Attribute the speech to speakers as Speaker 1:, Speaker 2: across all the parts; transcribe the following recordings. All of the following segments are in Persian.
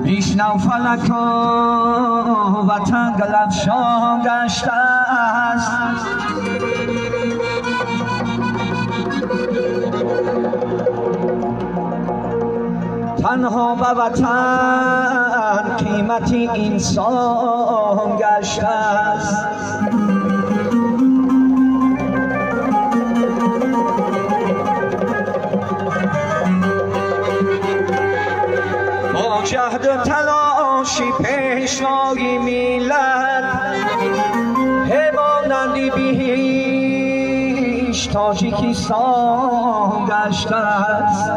Speaker 1: میشنو فلک و وطن گلفشان گشته است. تنها به وطن قیمتی انسان گشته است. با جهد و تلاشی پیشوای میلت حیوانندی بیش تاجیکستان گشته است.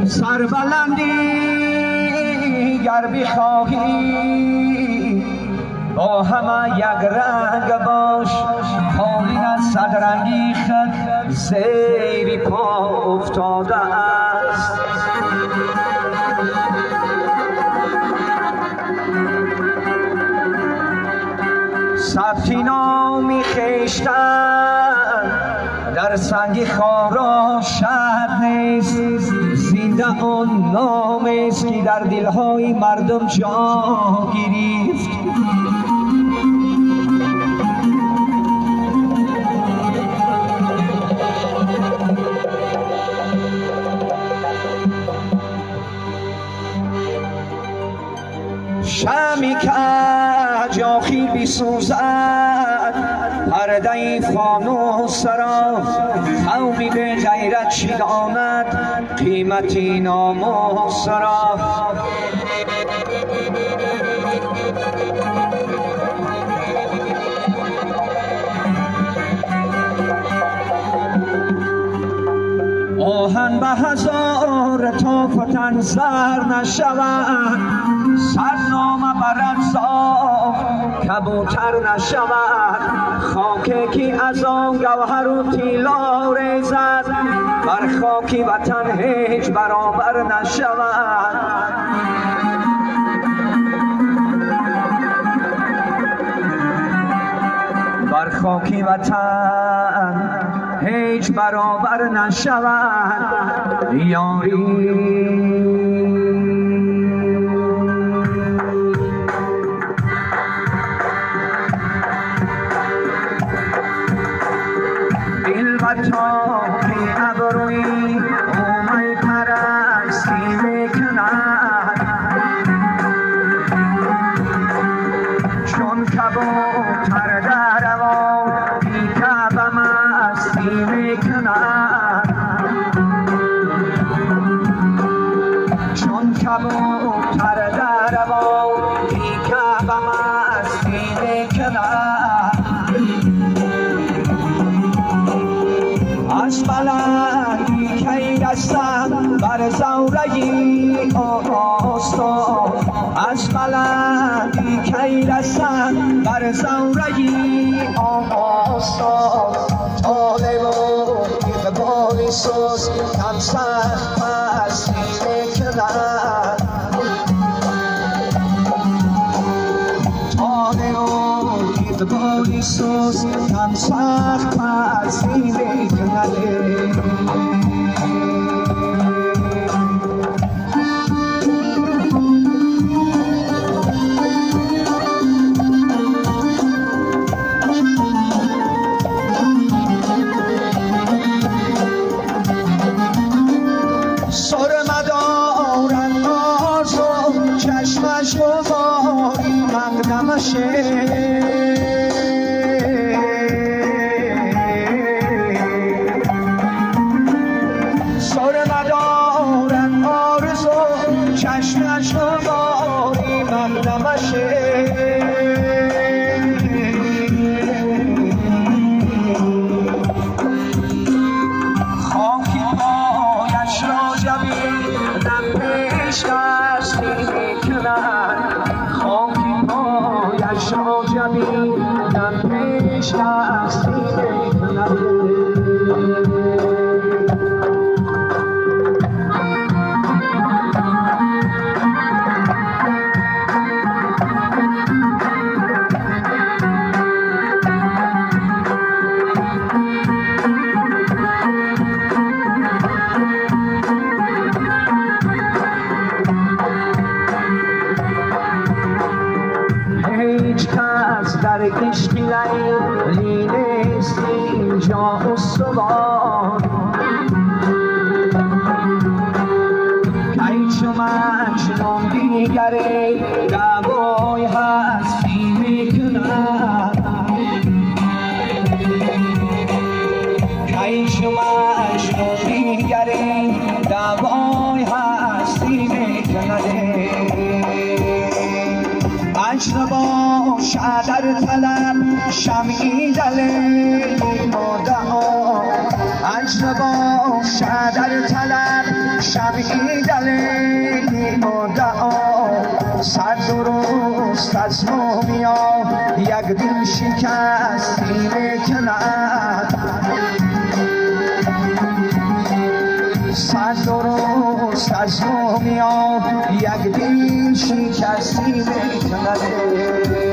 Speaker 1: سربلندی گر بخواهی با همه یک رنگ باش، خالی از صدرنگی خط زیر پا افتاده است. ثبت نامی خویشتن در سنگ خارا شرط نیست، زنده آن نام است که در دلهای مردم جا گرفت. شمی که جاخی بسوزد پرده فانوس را، قومی به غیرت چی داند قیمت ناموس را. آهن به هزار طاقت زر نشود، سرنامه برد زاغ کبوتر نشود. خاکی که از آن گوهر و طلا ریزد، بر خاک وطن هیچ برابر نشود. بر خاک وطن هیچ برابر نشود. یاری دلبتا که ابروی اومی پرستی میکند، چون کبوتر در هوا پیکه به مستی میکند. چون کبوتر در هوا پیکه به مستی میکند. از بلندی کی رسم بر زورگی آستان، از بلندی کی رسم بر زورگی آستان. طالب و اقبالی سوز کم سخت پستی میکند. طالب و اقبالی سوز کم سخت پستی میکند. سر مدارن آرزو چشمش باری من نمشه. خاکی پایش را جبیدم پیش دستی میکنن. خاکی پایش را جبیدم پیش دستی میکنن. از در عشق نیست اینجا استوار ای چو مجنون دیگره دوای هستی میکند ای چو مجنون دیگره دوای هستی میکند اجر باشد در طلب شمعی دل مدعا اجر باشد در طلب شمعی دل مدعا صد درست از مومیا یک دل شکستی میکند صد درست از مومیا یک دل شکستی میکند